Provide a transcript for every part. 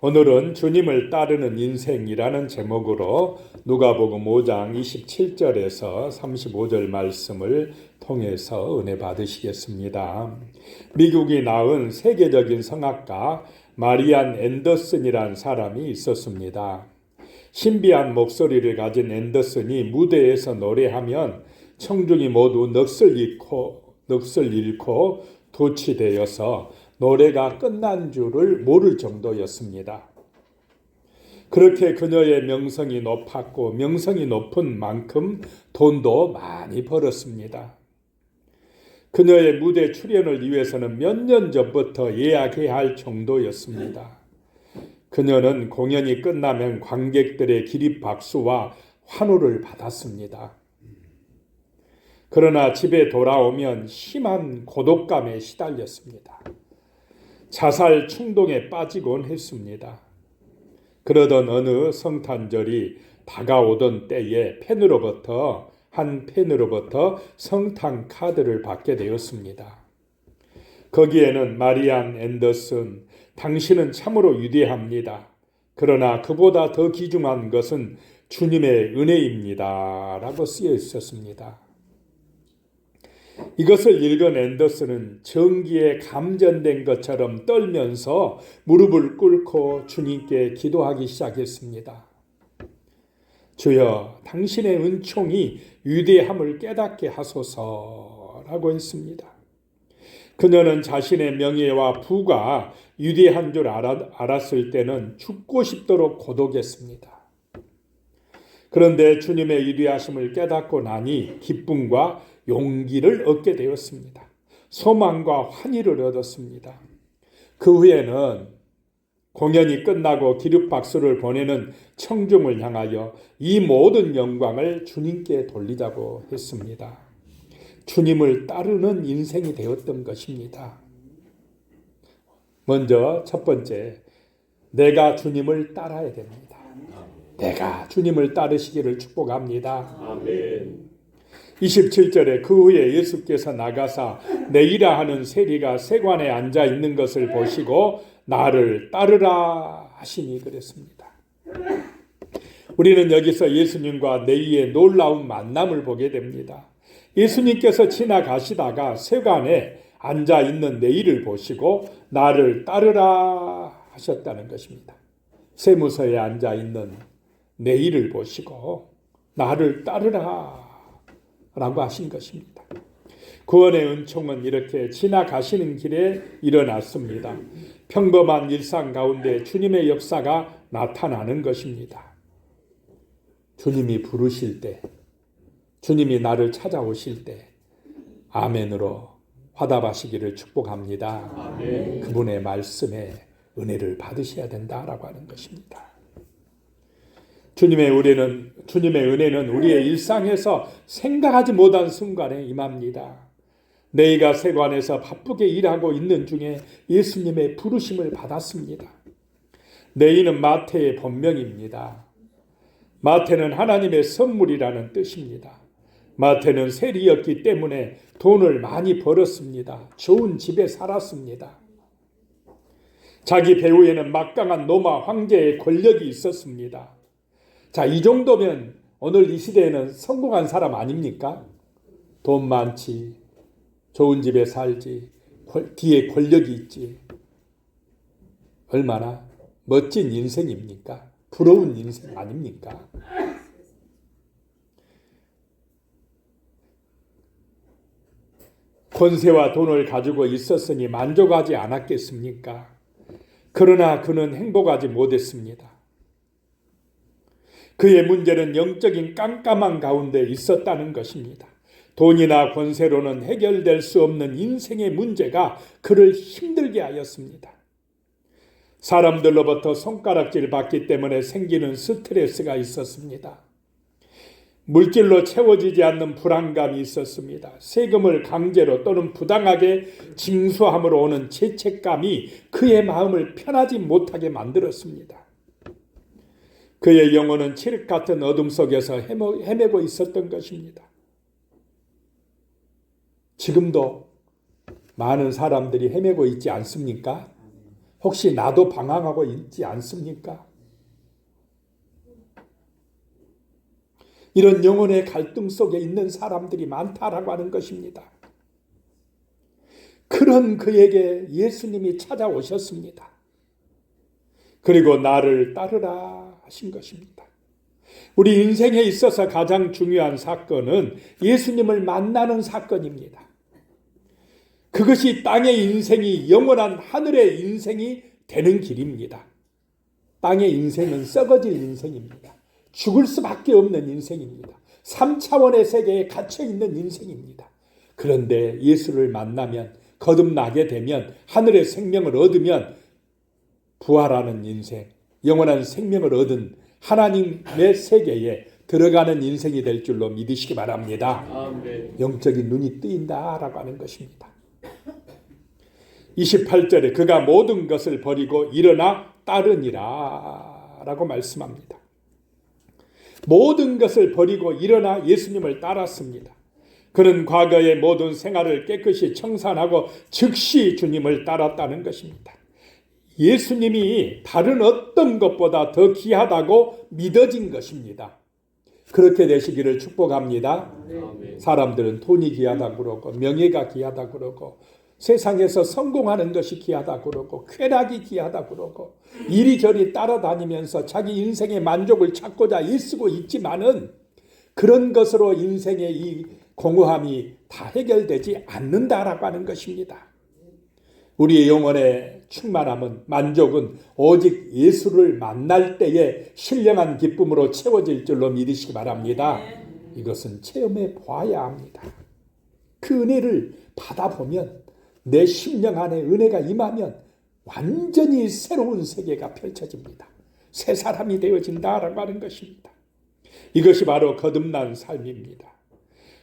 오늘은 주님을 따르는 인생이라는 제목으로 누가복음 5장 27절에서 35절 말씀을 통해서 은혜 받으시겠습니다. 미국이 낳은 세계적인 성악가 마리안 앤더슨이란 사람이 있었습니다. 신비한 목소리를 가진 앤더슨이 무대에서 노래하면 청중이 모두 넋을 잃고 도취되어서 노래가 끝난 줄을 모를 정도였습니다. 그렇게 그녀의 명성이 높았고 명성이 높은 만큼 돈도 많이 벌었습니다. 그녀의 무대 출연을 위해서는 몇 년 전부터 예약해야 할 정도였습니다. 그녀는 공연이 끝나면 관객들의 기립박수와 환호를 받았습니다. 그러나 집에 돌아오면 심한 고독감에 시달렸습니다. 자살 충동에 빠지곤 했습니다. 그러던 어느 성탄절이 다가오던 때에 한 팬으로부터 성탄 카드를 받게 되었습니다. 거기에는 마리안 앤더슨, 당신은 참으로 위대합니다. 그러나 그보다 더 귀중한 것은 주님의 은혜입니다. 라고 쓰여 있었습니다. 이것을 읽은 앤더슨은 전기에 감전된 것처럼 떨면서 무릎을 꿇고 주님께 기도하기 시작했습니다. 주여, 당신의 은총이 위대함을 깨닫게 하소서라고 했습니다. 그녀는 자신의 명예와 부가 위대한 줄 알았을 때는 죽고 싶도록 고독했습니다. 그런데 주님의 위대하심을 깨닫고 나니 기쁨과 용기를 얻게 되었습니다. 소망과 환희를 얻었습니다. 그 후에는 공연이 끝나고 기립박수를 보내는 청중을 향하여 이 모든 영광을 주님께 돌리자고 했습니다. 주님을 따르는 인생이 되었던 것입니다. 먼저 첫 번째, 내가 주님을 따라야 됩니다. 내가 주님을 따르시기를 축복합니다. 아멘. 27절에 그 후에 예수께서 나가사 네이라 하는 세리가 세관에 앉아 있는 것을 보시고 나를 따르라 하시니 그랬습니다. 우리는 여기서 예수님과 네이의 놀라운 만남을 보게 됩니다. 예수님께서 지나가시다가 세관에 앉아 있는 네이를 보시고 나를 따르라 하셨다는 것입니다. 세무서에 앉아 있는 네이를 보시고 나를 따르라 라고 하신 것입니다. 구원의 은총은 이렇게 지나가시는 길에 일어났습니다. 평범한 일상 가운데 주님의 역사가 나타나는 것입니다. 주님이 부르실 때, 주님이 나를 찾아오실 때 아멘으로 화답하시기를 축복합니다. 아멘. 그분의 말씀에 은혜를 받으셔야 된다라고 하는 것입니다. 주님의 은혜는 우리의 일상에서 생각하지 못한 순간에 임합니다. 네이가 세관에서 바쁘게 일하고 있는 중에 예수님의 부르심을 받았습니다. 네이는 마태의 본명입니다. 마태는 하나님의 선물이라는 뜻입니다. 마태는 세리였기 때문에 돈을 많이 벌었습니다. 좋은 집에 살았습니다. 자기 배후에는 막강한 로마 황제의 권력이 있었습니다. 자, 이 정도면 오늘 이 시대에는 성공한 사람 아닙니까? 돈 많지, 좋은 집에 살지, 뒤에 권력이 있지. 얼마나 멋진 인생입니까? 부러운 인생 아닙니까? 권세와 돈을 가지고 있었으니 만족하지 않았겠습니까? 그러나 그는 행복하지 못했습니다. 그의 문제는 영적인 깜깜한 가운데 있었다는 것입니다. 돈이나 권세로는 해결될 수 없는 인생의 문제가 그를 힘들게 하였습니다. 사람들로부터 손가락질 받기 때문에 생기는 스트레스가 있었습니다. 물질로 채워지지 않는 불안감이 있었습니다. 세금을 강제로 또는 부당하게 징수함으로 오는 죄책감이 그의 마음을 편하지 못하게 만들었습니다. 그의 영혼은 칠흑 같은 어둠 속에서 헤매고 있었던 것입니다. 지금도 많은 사람들이 헤매고 있지 않습니까? 혹시 나도 방황하고 있지 않습니까? 이런 영혼의 갈등 속에 있는 사람들이 많다라고 하는 것입니다. 그런 그에게 예수님이 찾아오셨습니다. 그리고 나를 따르라 하신 것입니다. 우리 인생에 있어서 가장 중요한 사건은 예수님을 만나는 사건입니다. 그것이 땅의 인생이 영원한 하늘의 인생이 되는 길입니다. 땅의 인생은 썩어질 인생입니다. 죽을 수밖에 없는 인생입니다. 3차원의 세계에 갇혀있는 인생입니다. 그런데 예수를 만나면, 거듭나게 되면, 하늘의 생명을 얻으면 부활하는 인생, 영원한 생명을 얻은 하나님의 세계에 들어가는 인생이 될 줄로 믿으시기 바랍니다. 아멘. 영적인 눈이 뜨인다라고 하는 것입니다. 28절에 그가 모든 것을 버리고 일어나 따르니라 라고 말씀합니다. 모든 것을 버리고 일어나 예수님을 따랐습니다. 그는 과거의 모든 생활을 깨끗이 청산하고 즉시 주님을 따랐다는 것입니다. 예수님이 다른 어떤 것보다 더 귀하다고 믿어진 것입니다. 그렇게 되시기를 축복합니다. 사람들은 돈이 귀하다고 그러고 명예가 귀하다고 그러고 세상에서 성공하는 것이 귀하다고 그러고 쾌락이 귀하다고 그러고 이리저리 따라다니면서 자기 인생의 만족을 찾고자 애쓰고 있지만은 그런 것으로 인생의 이 공허함이 다 해결되지 않는다라고 하는 것입니다. 우리의 영혼의 충만함은, 만족은 오직 예수를 만날 때에 신령한 기쁨으로 채워질 줄로 믿으시기 바랍니다. 이것은 체험해 보아야 합니다. 그 은혜를 받아보면, 내 심령 안에 은혜가 임하면 완전히 새로운 세계가 펼쳐집니다. 새 사람이 되어진다라고 하는 것입니다. 이것이 바로 거듭난 삶입니다.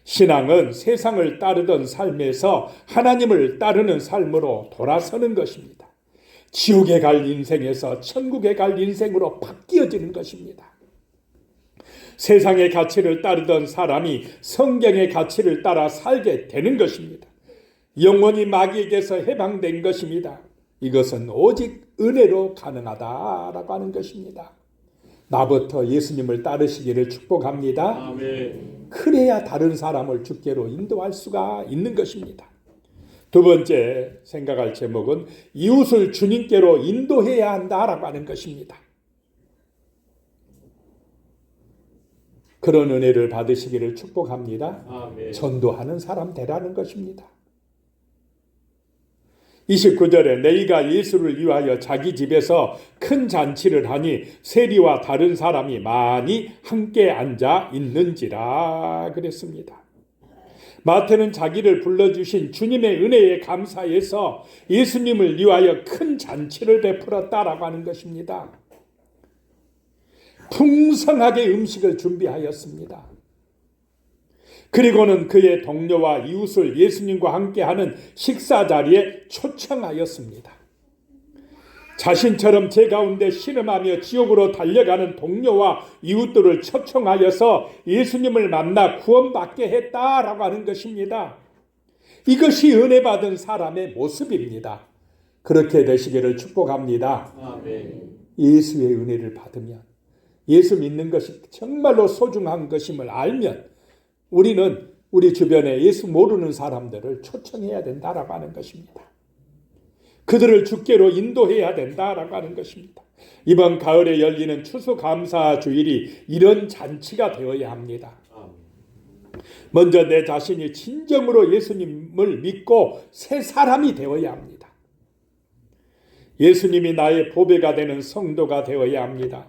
신앙은 세상을 따르던 삶에서 하나님을 따르는 삶으로 돌아서는 것입니다. 지옥에 갈 인생에서 천국에 갈 인생으로 바뀌어지는 것입니다. 세상의 가치를 따르던 사람이 성경의 가치를 따라 살게 되는 것입니다. 영원히 마귀에게서 해방된 것입니다. 이것은 오직 은혜로 가능하다라고 하는 것입니다. 나부터 예수님을 따르시기를 축복합니다. 아멘. 그래야 다른 사람을 주께로 인도할 수가 있는 것입니다. 두 번째 생각할 제목은 이웃을 주님께로 인도해야 한다라고 하는 것입니다. 그런 은혜를 받으시기를 축복합니다. 아멘. 전도하는 사람 되라는 것입니다. 29절에 너희가 예수를 위하여 자기 집에서 큰 잔치를 하니 세리와 다른 사람이 많이 함께 앉아 있는지라 그랬습니다. 마태는 자기를 불러주신 주님의 은혜에 감사해서 예수님을 위하여 큰 잔치를 베풀었다라고 하는 것입니다. 풍성하게 음식을 준비하였습니다. 그리고는 그의 동료와 이웃을 예수님과 함께하는 식사 자리에 초청하였습니다. 자신처럼 제 가운데 신음하며 지옥으로 달려가는 동료와 이웃들을 초청하여서 예수님을 만나 구원받게 했다라고 하는 것입니다. 이것이 은혜 받은 사람의 모습입니다. 그렇게 되시기를 축복합니다. 아멘. 예수의 은혜를 받으면, 예수 믿는 것이 정말로 소중한 것임을 알면 우리는 우리 주변에 예수 모르는 사람들을 초청해야 된다라고 하는 것입니다. 그들을 주께로 인도해야 된다라고 하는 것입니다. 이번 가을에 열리는 추수감사주일이 이런 잔치가 되어야 합니다. 먼저 내 자신이 진정으로 예수님을 믿고 새 사람이 되어야 합니다. 예수님이 나의 보배가 되는 성도가 되어야 합니다.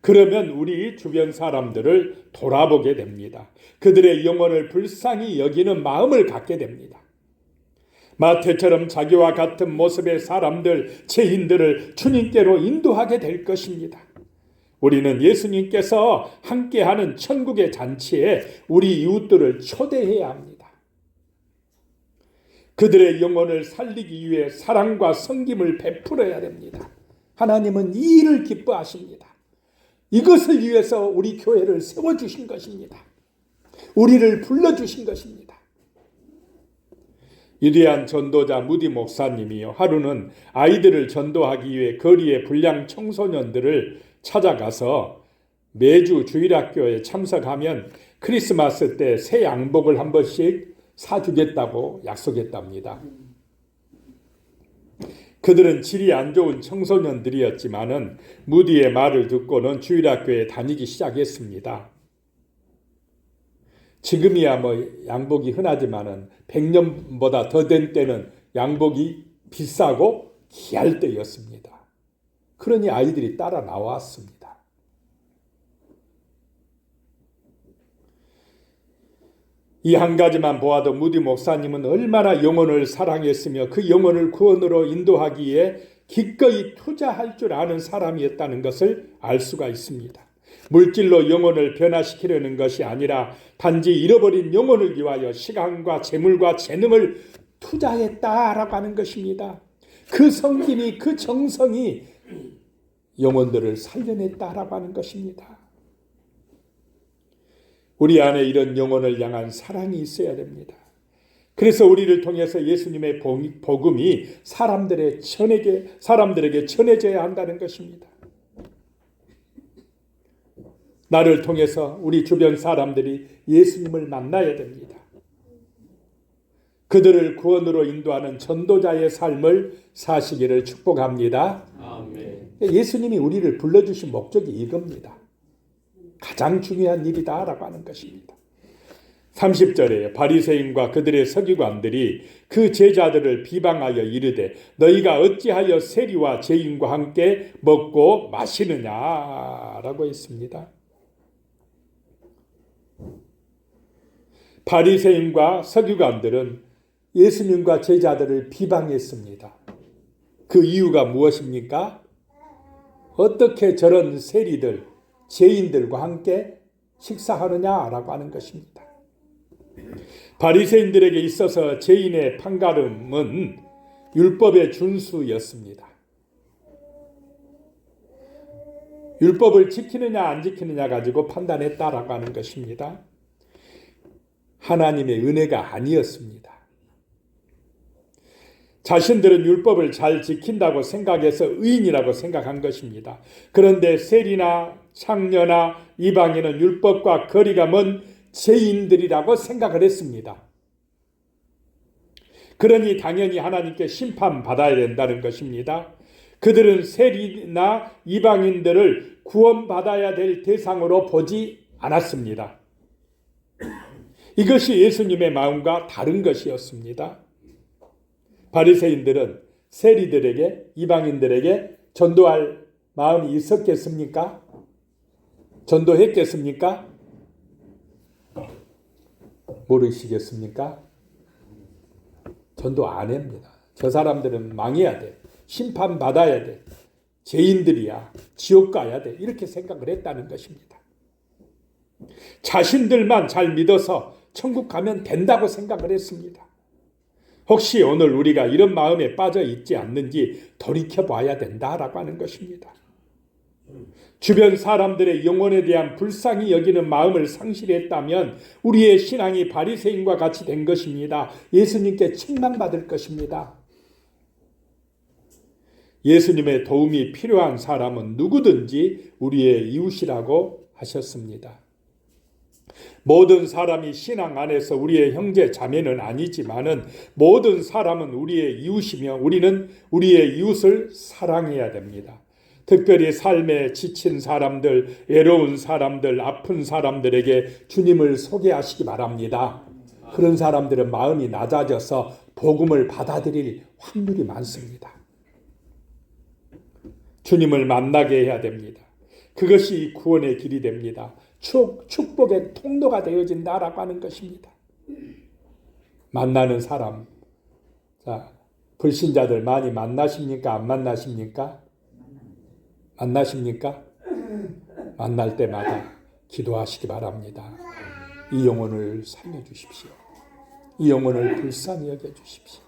그러면 우리 주변 사람들을 돌아보게 됩니다. 그들의 영혼을 불쌍히 여기는 마음을 갖게 됩니다. 마태처럼 자기와 같은 모습의 사람들, 죄인들을 주님께로 인도하게 될 것입니다. 우리는 예수님께서 함께하는 천국의 잔치에 우리 이웃들을 초대해야 합니다. 그들의 영혼을 살리기 위해 사랑과 섬김을 베풀어야 됩니다. 하나님은 이 일을 기뻐하십니다. 이것을 위해서 우리 교회를 세워주신 것입니다. 우리를 불러주신 것입니다. 위대한 전도자 무디 목사님이요. 하루는 아이들을 전도하기 위해 거리의 불량 청소년들을 찾아가서 매주 주일학교에 참석하면 크리스마스 때 새 양복을 한 번씩 사주겠다고 약속했답니다. 그들은 질이 안 좋은 청소년들이었지만은 무디의 말을 듣고는 주일학교에 다니기 시작했습니다. 지금이야 양복이 흔하지만은 100년보다 더 된 때는 양복이 비싸고 귀할 때였습니다. 그러니 아이들이 따라 나왔습니다. 이 한 가지만 보아도 무디 목사님은 얼마나 영혼을 사랑했으며 그 영혼을 구원으로 인도하기에 기꺼이 투자할 줄 아는 사람이었다는 것을 알 수가 있습니다. 물질로 영혼을 변화시키려는 것이 아니라 단지 잃어버린 영혼을 위하여 시간과 재물과 재능을 투자했다라고 하는 것입니다. 그 성김이, 그 정성이 영혼들을 살려냈다라고 하는 것입니다. 우리 안에 이런 영혼을 향한 사랑이 있어야 됩니다. 그래서 우리를 통해서 예수님의 복음이 사람들에게 전해져야 한다는 것입니다. 나를 통해서 우리 주변 사람들이 예수님을 만나야 됩니다. 그들을 구원으로 인도하는 전도자의 삶을 사시기를 축복합니다. 아멘. 예수님이 우리를 불러주신 목적이 이겁니다. 가장 중요한 일이다라고 하는 것입니다. 30절에 바리새인과 그들의 서기관들이 그 제자들을 비방하여 이르되 너희가 어찌하여 세리와 죄인과 함께 먹고 마시느냐라고 했습니다. 바리새인과 서기관들은 예수님과 제자들을 비방했습니다. 그 이유가 무엇입니까? 어떻게 저런 세리들, 죄인들과 함께 식사하느냐라고 하는 것입니다. 바리새인들에게 있어서 죄인의 판가름은 율법의 준수였습니다. 율법을 지키느냐 안 지키느냐 가지고 판단했다라고 하는 것입니다. 하나님의 은혜가 아니었습니다. 자신들은 율법을 잘 지킨다고 생각해서 의인이라고 생각한 것입니다. 그런데 세리나 창녀나 이방인은 율법과 거리가 먼 죄인들이라고 생각을 했습니다. 그러니 당연히 하나님께 심판받아야 된다는 것입니다. 그들은 세리나 이방인들을 구원받아야 될 대상으로 보지 않았습니다. 이것이 예수님의 마음과 다른 것이었습니다. 바리새인들은 세리들에게, 이방인들에게 전도할 마음이 있었겠습니까? 전도했겠습니까? 모르시겠습니까? 전도 안 합니다. 저 사람들은 망해야 돼. 심판받아야 돼. 죄인들이야. 지옥 가야 돼. 이렇게 생각을 했다는 것입니다. 자신들만 잘 믿어서 천국 가면 된다고 생각을 했습니다. 혹시 오늘 우리가 이런 마음에 빠져 있지 않는지 돌이켜봐야 된다라고 하는 것입니다. 주변 사람들의 영혼에 대한 불쌍히 여기는 마음을 상실했다면 우리의 신앙이 바리새인과 같이 된 것입니다. 예수님께 책망받을 것입니다. 예수님의 도움이 필요한 사람은 누구든지 우리의 이웃이라고 하셨습니다. 모든 사람이 신앙 안에서 우리의 형제 자매는 아니지만은 모든 사람은 우리의 이웃이며 우리는 우리의 이웃을 사랑해야 됩니다. 특별히 삶에 지친 사람들, 외로운 사람들, 아픈 사람들에게 주님을 소개하시기 바랍니다. 그런 사람들은 마음이 낮아져서 복음을 받아들일 확률이 많습니다. 주님을 만나게 해야 됩니다. 그것이 구원의 길이 됩니다. 축복의 통로가 되어진다라고 하는 것입니다. 만나는 사람, 자, 불신자들 많이 만나십니까? 안 만나십니까? 만나십니까? 만날 때마다 기도하시기 바랍니다. 이 영혼을 살려주십시오. 이 영혼을 불쌍히 여겨주십시오.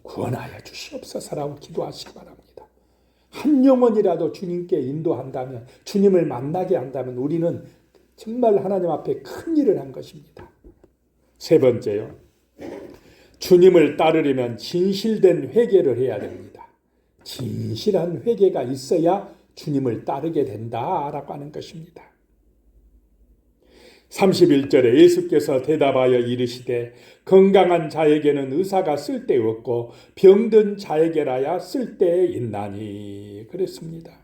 구원하여 주시옵소서라고 기도하시기 바랍니다. 한 영혼이라도 주님께 인도한다면, 주님을 만나게 한다면 우리는 정말 하나님 앞에 큰 일을 한 것입니다. 세 번째요. 주님을 따르려면 진실된 회개를 해야 됩니다. 진실한 회개가 있어야 주님을 따르게 된다라고 하는 것입니다. 31절에 예수께서 대답하여 이르시되 건강한 자에게는 의사가 쓸데없고 병든 자에게라야 쓸데있나니 그랬습니다.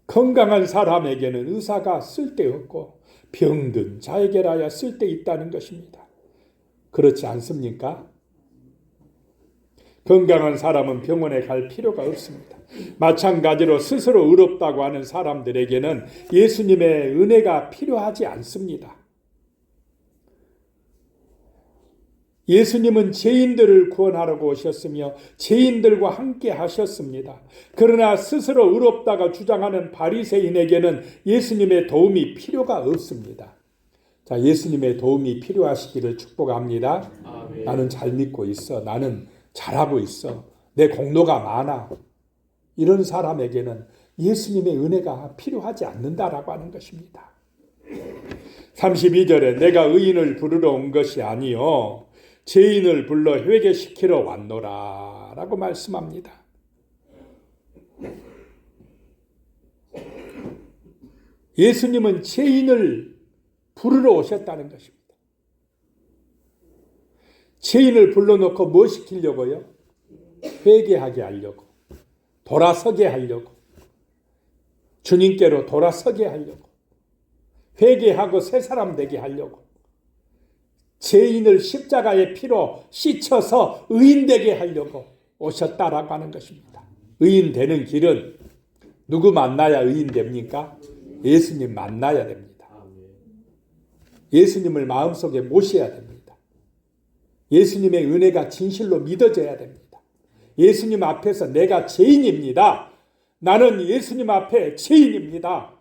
건강한 사람에게는 의사가 쓸데없고 병든 자에게라야 쓸데있다는 것입니다. 그렇지 않습니까? 건강한 사람은 병원에 갈 필요가 없습니다. 마찬가지로 스스로 의롭다고 하는 사람들에게는 예수님의 은혜가 필요하지 않습니다. 예수님은 죄인들을 구원하려고 오셨으며 죄인들과 함께 하셨습니다. 그러나 스스로 의롭다가 주장하는 바리새인에게는 예수님의 도움이 필요가 없습니다. 자, 예수님의 도움이 필요하시기를 축복합니다. 아멘. 나는 잘 믿고 있어. 나는 잘하고 있어. 내 공로가 많아. 이런 사람에게는 예수님의 은혜가 필요하지 않는다라고 하는 것입니다. 32절에 내가 의인을 부르러 온 것이 아니요 죄인을 불러 회개시키러 왔노라 라고 말씀합니다. 예수님은 죄인을 부르러 오셨다는 것입니다. 죄인을 불러놓고 뭐 시키려고요? 회개하게 하려고, 돌아서게 하려고, 주님께로 돌아서게 하려고, 회개하고 새 사람 되게 하려고, 죄인을 십자가의 피로 씻어서 의인 되게 하려고 오셨다라고 하는 것입니다. 의인 되는 길은 누구 만나야 의인 됩니까? 예수님 만나야 됩니다. 예수님을 마음속에 모셔야 됩니다. 예수님의 은혜가 진실로 믿어져야 됩니다. 예수님 앞에서 내가 죄인입니다. 나는 예수님 앞에 죄인입니다.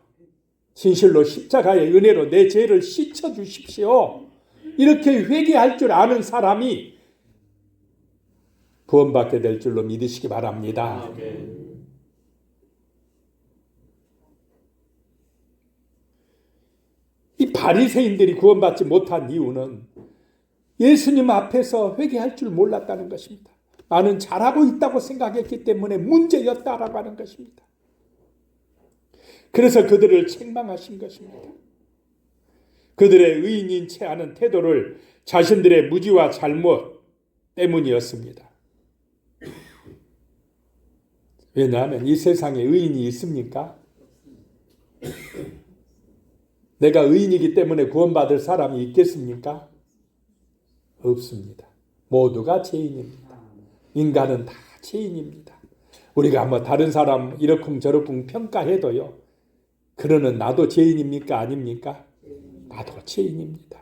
진실로 십자가의 은혜로 내 죄를 씻어 주십시오. 이렇게 회개할 줄 아는 사람이 구원받게 될 줄로 믿으시기 바랍니다. 아멘. 이 바리새인들이 구원받지 못한 이유는 예수님 앞에서 회개할 줄 몰랐다는 것입니다. 나는 잘하고 있다고 생각했기 때문에 문제였다라고 하는 것입니다. 그래서 그들을 책망하신 것입니다. 그들의 의인인 채 하는 태도를 자신들의 무지와 잘못 때문이었습니다. 왜냐하면 이 세상에 의인이 있습니까? 내가 의인이기 때문에 구원받을 사람이 있겠습니까? 없습니다. 모두가 죄인입니다. 인간은 다 죄인입니다. 우리가 뭐 다른 사람 이러쿵저러쿵 평가해도요. 그러는 나도 죄인입니까? 아닙니까? 나도 죄인입니다.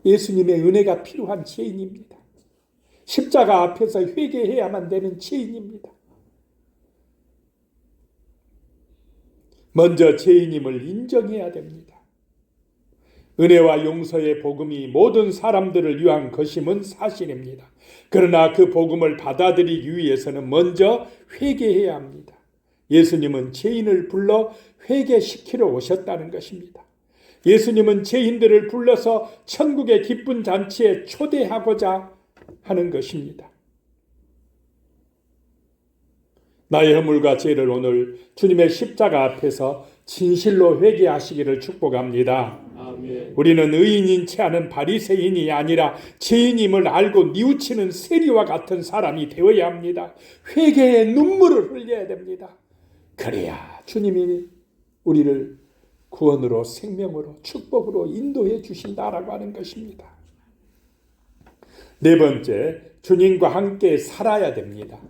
예수님의 은혜가 필요한 죄인입니다. 십자가 앞에서 회개해야만 되는 죄인입니다. 먼저 죄인임을 인정해야 됩니다. 은혜와 용서의 복음이 모든 사람들을 위한 것임은 사실입니다. 그러나 그 복음을 받아들이기 위해서는 먼저 회개해야 합니다. 예수님은 죄인을 불러 회개시키러 오셨다는 것입니다. 예수님은 죄인들을 불러서 천국의 기쁜 잔치에 초대하고자 하는 것입니다. 나의 허물과 죄를 오늘 주님의 십자가 앞에서 진실로 회개하시기를 축복합니다. 아멘. 우리는 의인인 채 하는 바리새인이 아니라 죄인임을 알고 뉘우치는 세리와 같은 사람이 되어야 합니다. 회개의 눈물을 흘려야 됩니다. 그래야 주님이 우리를 구원으로 생명으로 축복으로 인도해 주신다라고 하는 것입니다. 네 번째, 주님과 함께 살아야 됩니다.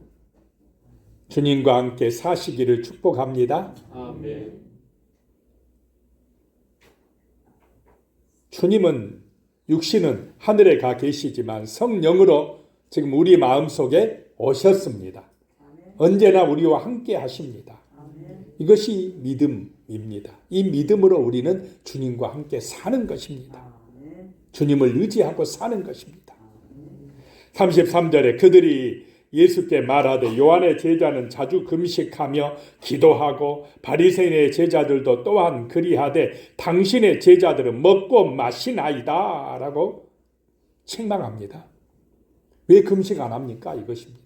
주님과 함께 사시기를 축복합니다. 아멘. 주님은 육신은 하늘에 가 계시지만 성령으로 지금 우리 마음속에 오셨습니다. 언제나 우리와 함께 하십니다. 이것이 믿음입니다. 이 믿음으로 우리는 주님과 함께 사는 것입니다. 주님을 의지하고 사는 것입니다. 33절에 그들이 예수께 말하되 요한의 제자는 자주 금식하며 기도하고 바리새인의 제자들도 또한 그리하되 당신의 제자들은 먹고 마시나이다 라고 책망합니다. 왜 금식 안 합니까? 이것입니다.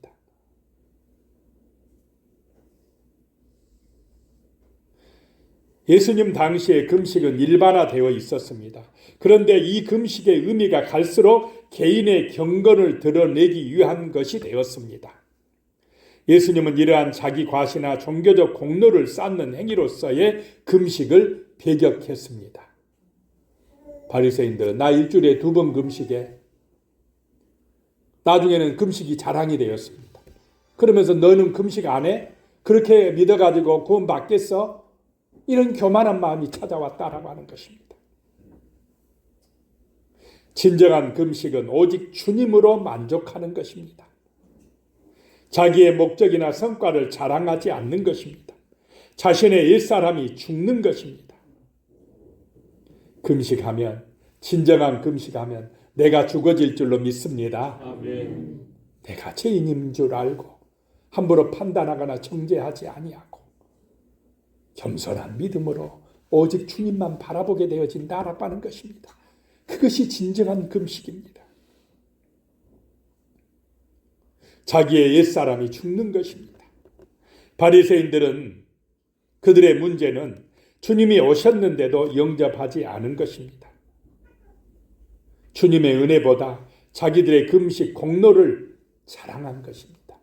예수님 당시에 금식은 일반화되어 있었습니다. 그런데 이 금식의 의미가 갈수록 개인의 경건을 드러내기 위한 것이 되었습니다. 예수님은 이러한 자기 과시나 종교적 공로를 쌓는 행위로서의 금식을 배격했습니다. 바리새인들은 나 일주일에 2번 금식해. 나중에는 금식이 자랑이 되었습니다. 그러면서 너는 금식 안 해? 그렇게 믿어가지고 구원 받겠어? 이런 교만한 마음이 찾아왔다라고 하는 것입니다. 진정한 금식은 오직 주님으로 만족하는 것입니다. 자기의 목적이나 성과를 자랑하지 않는 것입니다. 자신의 옛사람이 죽는 것입니다. 금식하면, 진정한 금식하면 내가 죽어질 줄로 믿습니다. 아멘. 내가 죄인인 줄 알고 함부로 판단하거나 정죄하지 아니하고 겸손한 믿음으로 오직 주님만 바라보게 되어진다라고 하는 것입니다. 그것이 진정한 금식입니다. 자기의 옛사람이 죽는 것입니다. 바리새인들은 그들의 문제는 주님이 오셨는데도 영접하지 않은 것입니다. 주님의 은혜보다 자기들의 금식 공로를 자랑한 것입니다.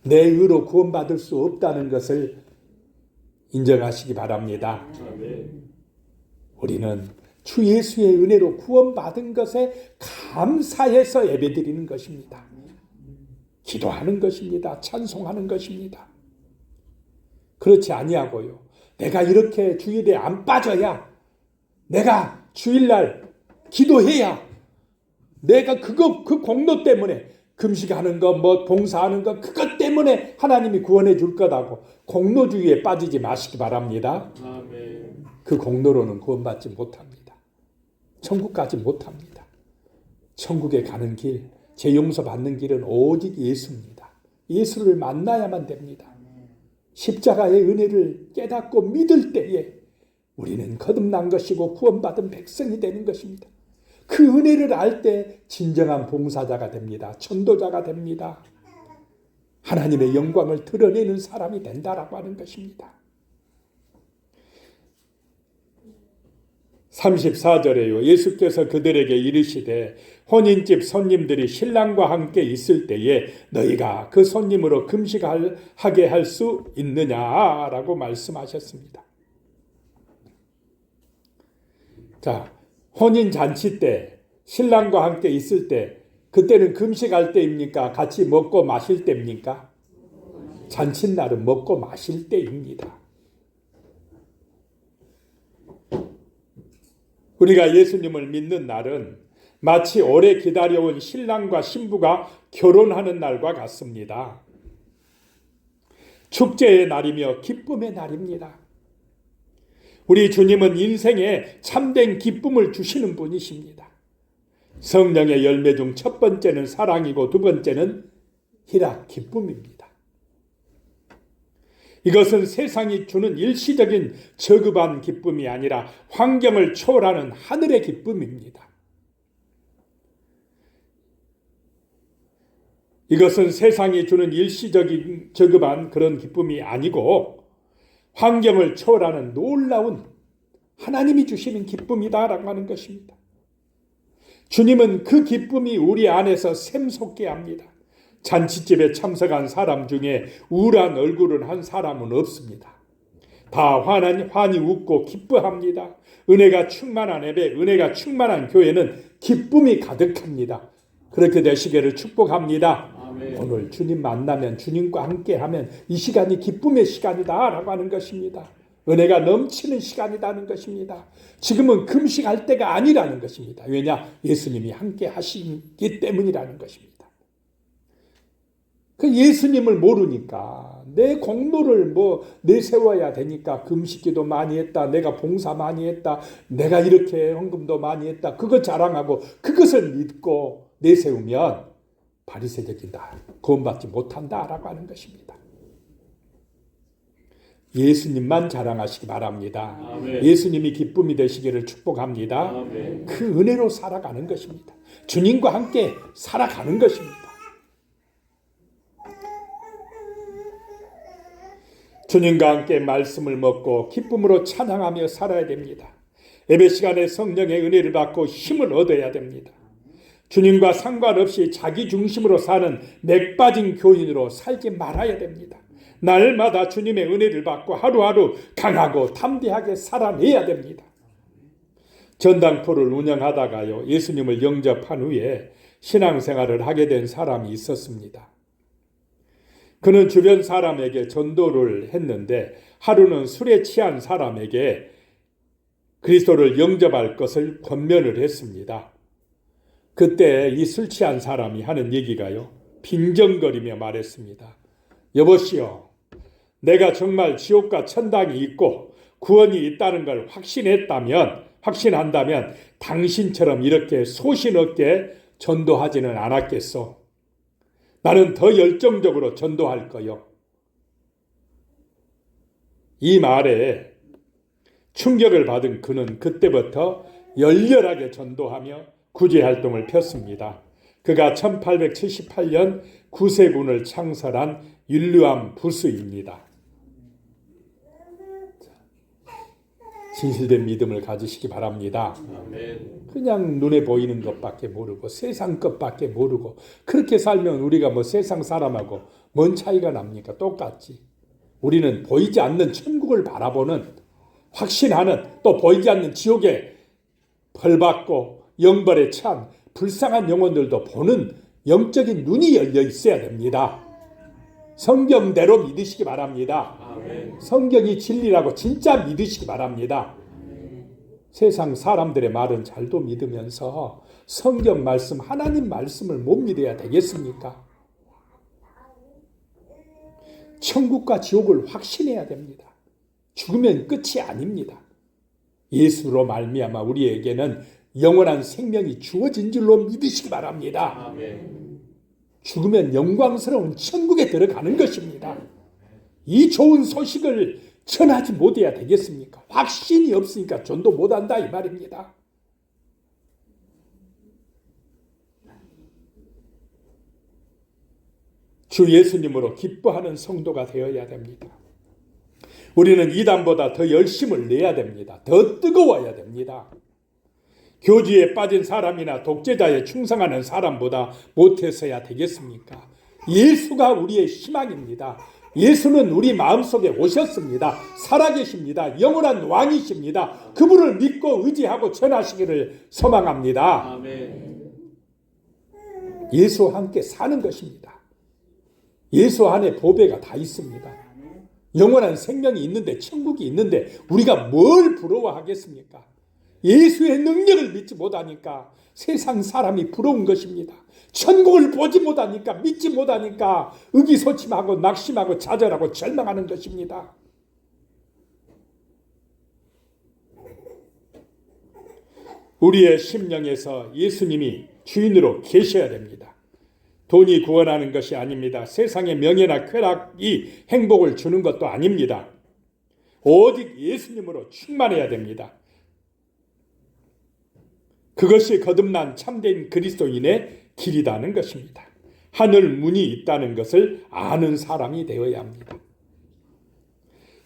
내 의로 구원받을 수 없다는 것을 인정하시기 바랍니다. 우리는 주 예수의 은혜로 구원받은 것에 감사해서 예배드리는 것입니다. 기도하는 것입니다. 찬송하는 것입니다. 그렇지 아니하고요. 내가 이렇게 주일에 안 빠져야, 내가 주일날 기도해야, 내가 그 공로 때문에 금식하는 거, 봉사하는 거, 그것 때문에 하나님이 구원해 줄 거다고 공로주의에 빠지지 마시기 바랍니다. 아멘. 그 공로로는 구원받지 못합니다. 천국 가지 못합니다. 천국에 가는 길, 죄 용서 받는 길은 오직 예수입니다. 예수를 만나야만 됩니다. 십자가의 은혜를 깨닫고 믿을 때에 우리는 거듭난 것이고 구원받은 백성이 되는 것입니다. 그 은혜를 알 때 진정한 봉사자가 됩니다. 전도자가 됩니다. 하나님의 영광을 드러내는 사람이 된다라고 하는 것입니다. 34절에요. 예수께서 그들에게 이르시되 혼인집 손님들이 신랑과 함께 있을 때에 너희가 그 손님으로 금식하게 할 수 있느냐라고 말씀하셨습니다. 자, 혼인 잔치 때 신랑과 함께 있을 때 그때는 금식할 때입니까? 같이 먹고 마실 때입니까? 잔칫날은 먹고 마실 때입니다. 우리가 예수님을 믿는 날은 마치 오래 기다려온 신랑과 신부가 결혼하는 날과 같습니다. 축제의 날이며 기쁨의 날입니다. 우리 주님은 인생에 참된 기쁨을 주시는 분이십니다. 성령의 열매 중 첫 번째는 사랑이고 두 번째는 희락, 기쁨입니다. 이것은 세상이 주는 일시적인 저급한 기쁨이 아니라 환경을 초월하는 하늘의 기쁨입니다. 이것은 세상이 주는 일시적인 저급한 그런 기쁨이 아니고 환경을 초월하는 놀라운 하나님이 주시는 기쁨이다라고 하는 것입니다. 주님은 그 기쁨이 우리 안에서 샘솟게 합니다. 잔치집에 참석한 사람 중에 우울한 얼굴을 한 사람은 없습니다. 다 환히 웃고 기뻐합니다. 은혜가 충만한 예배, 은혜가 충만한 교회는 기쁨이 가득합니다. 그렇게 되시기를 축복합니다. 아멘. 오늘 주님 만나면, 주님과 함께하면 이 시간이 기쁨의 시간이다라고 하는 것입니다. 은혜가 넘치는 시간이라는 것입니다. 지금은 금식할 때가 아니라는 것입니다. 왜냐? 예수님이 함께 하시기 때문이라는 것입니다. 그 예수님을 모르니까 내 공로를 내세워야 되니까 금식기도 많이 했다, 내가 봉사 많이 했다, 내가 이렇게 헌금도 많이 했다, 그것 자랑하고 그것을 믿고 내세우면 바리새적이다, 구원받지 못한다라고 하는 것입니다. 예수님만 자랑하시기 바랍니다. 아멘. 예수님이 기쁨이 되시기를 축복합니다. 아멘. 그 은혜로 살아가는 것입니다. 주님과 함께 살아가는 것입니다. 주님과 함께 말씀을 먹고 기쁨으로 찬양하며 살아야 됩니다. 예배 시간에 성령의 은혜를 받고 힘을 얻어야 됩니다. 주님과 상관없이 자기 중심으로 사는 맥 빠진 교인으로 살지 말아야 됩니다. 날마다 주님의 은혜를 받고 하루하루 강하고 담대하게 살아내야 됩니다. 전당포를 운영하다가요, 예수님을 영접한 후에 신앙생활을 하게 된 사람이 있었습니다. 그는 주변 사람에게 전도를 했는데 하루는 술에 취한 사람에게 그리스도를 영접할 것을 권면을 했습니다. 그때 이 술 취한 사람이 하는 얘기가요, 빈정거리며 말했습니다. 여보시오, 내가 정말 지옥과 천당이 있고 구원이 있다는 걸 확신한다면 당신처럼 이렇게 소신 없게 전도하지는 않았겠소. 나는 더 열정적으로 전도할 거요. 이 말에 충격을 받은 그는 그때부터 열렬하게 전도하며 구제활동을 폈습니다. 그가 1878년 구세군을 창설한 윌리엄 부스입니다. 진실된 믿음을 가지시기 바랍니다. 아멘. 그냥 눈에 보이는 것밖에 모르고 세상 것밖에 모르고 그렇게 살면 우리가 뭐 세상 사람하고 뭔 차이가 납니까? 똑같지. 우리는 보이지 않는 천국을 바라보는, 확신하는, 또 보이지 않는 지옥에 벌받고 영벌에 찬 불쌍한 영혼들도 보는 영적인 눈이 열려 있어야 됩니다. 성경대로 믿으시기 바랍니다. 아멘. 성경이 진리라고 진짜 믿으시기 바랍니다. 세상 사람들의 말은 잘도 믿으면서 성경 말씀, 하나님 말씀을 못 믿어야 되겠습니까? 천국과 지옥을 확신해야 됩니다. 죽으면 끝이 아닙니다. 예수로 말미암아 우리에게는 영원한 생명이 주어진 줄로 믿으시기 바랍니다. 아멘. 죽으면 영광스러운 천국에 들어가는 것입니다. 이 좋은 소식을 전하지 못해야 되겠습니까? 확신이 없으니까 전도 못한다 이 말입니다. 주 예수님으로 기뻐하는 성도가 되어야 됩니다. 우리는 이단보다 더 열심을 내야 됩니다. 더 뜨거워야 됩니다. 교주에 빠진 사람이나 독재자에 충성하는 사람보다 못해서야 되겠습니까? 예수가 우리의 희망입니다. 예수는 우리 마음속에 오셨습니다. 살아계십니다. 영원한 왕이십니다. 그분을 믿고 의지하고 전하시기를 소망합니다. 아멘. 예수와 함께 사는 것입니다. 예수 안에 보배가 다 있습니다. 영원한 생명이 있는데, 천국이 있는데 우리가 뭘 부러워하겠습니까? 예수의 능력을 믿지 못하니까 세상 사람이 부러운 것입니다. 천국을 보지 못하니까, 믿지 못하니까 의기소침하고 낙심하고 좌절하고 절망하는 것입니다. 우리의 심령에서 예수님이 주인으로 계셔야 됩니다. 돈이 구원하는 것이 아닙니다. 세상의 명예나 쾌락이 행복을 주는 것도 아닙니다. 오직 예수님으로 충만해야 됩니다. 그것이 거듭난 참된 그리스도인의 길이라는 것입니다. 하늘 문이 있다는 것을 아는 사람이 되어야 합니다.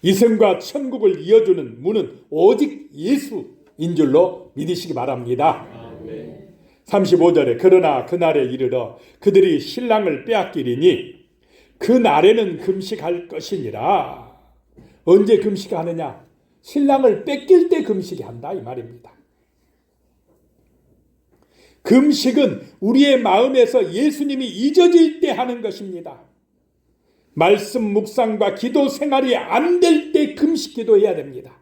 이승과 천국을 이어주는 문은 오직 예수인 줄로 믿으시기 바랍니다. 35절에 그러나 그날에 이르러 그들이 신랑을 빼앗기리니 그 날에는 금식할 것이니라. 언제 금식하느냐? 신랑을 뺏길 때 금식한다 이 말입니다. 금식은 우리의 마음에서 예수님이 잊어질 때 하는 것입니다. 말씀 묵상과 기도 생활이 안 될 때 금식 기도해야 됩니다.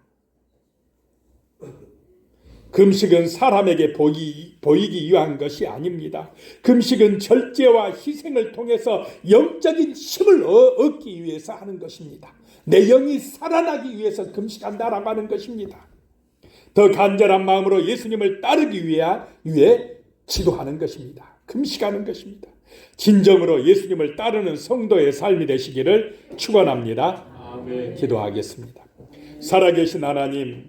금식은 사람에게 보이기 위한 것이 아닙니다. 금식은 절제와 희생을 통해서 영적인 힘을 얻기 위해서 하는 것입니다. 내 영이 살아나기 위해서 금식한다라고 하는 것입니다. 더 간절한 마음으로 예수님을 따르기 위해 기도하는 것입니다. 금식하는 것입니다. 진정으로 예수님을 따르는 성도의 삶이 되시기를 축원합니다. 아멘. 기도하겠습니다. 살아계신 하나님,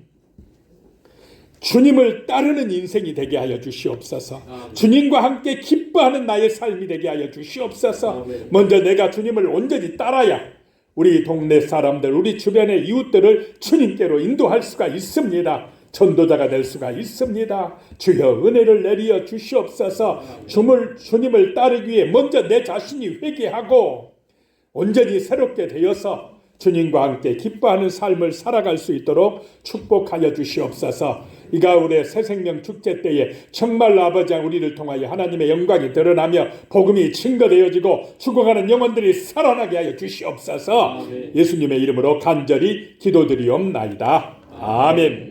주님을 따르는 인생이 되게 하여 주시옵소서. 아멘. 주님과 함께 기뻐하는 나의 삶이 되게 하여 주시옵소서. 아멘. 먼저 내가 주님을 온전히 따라야 우리 동네 사람들, 우리 주변의 이웃들을 주님께로 인도할 수가 있습니다. 전도자가 될 수가 있습니다. 주여 은혜를 내리어 주시옵소서. 주님을 따르기 위해 먼저 내 자신이 회개하고 온전히 새롭게 되어서 주님과 함께 기뻐하는 삶을 살아갈 수 있도록 축복하여 주시옵소서. 이 가을의 새생명 축제 때에 정말 아버지 우리를 통하여 하나님의 영광이 드러나며 복음이 증거되어지고 죽어가는 영혼들이 살아나게 하여 주시옵소서. 예수님의 이름으로 간절히 기도드리옵나이다. 아멘.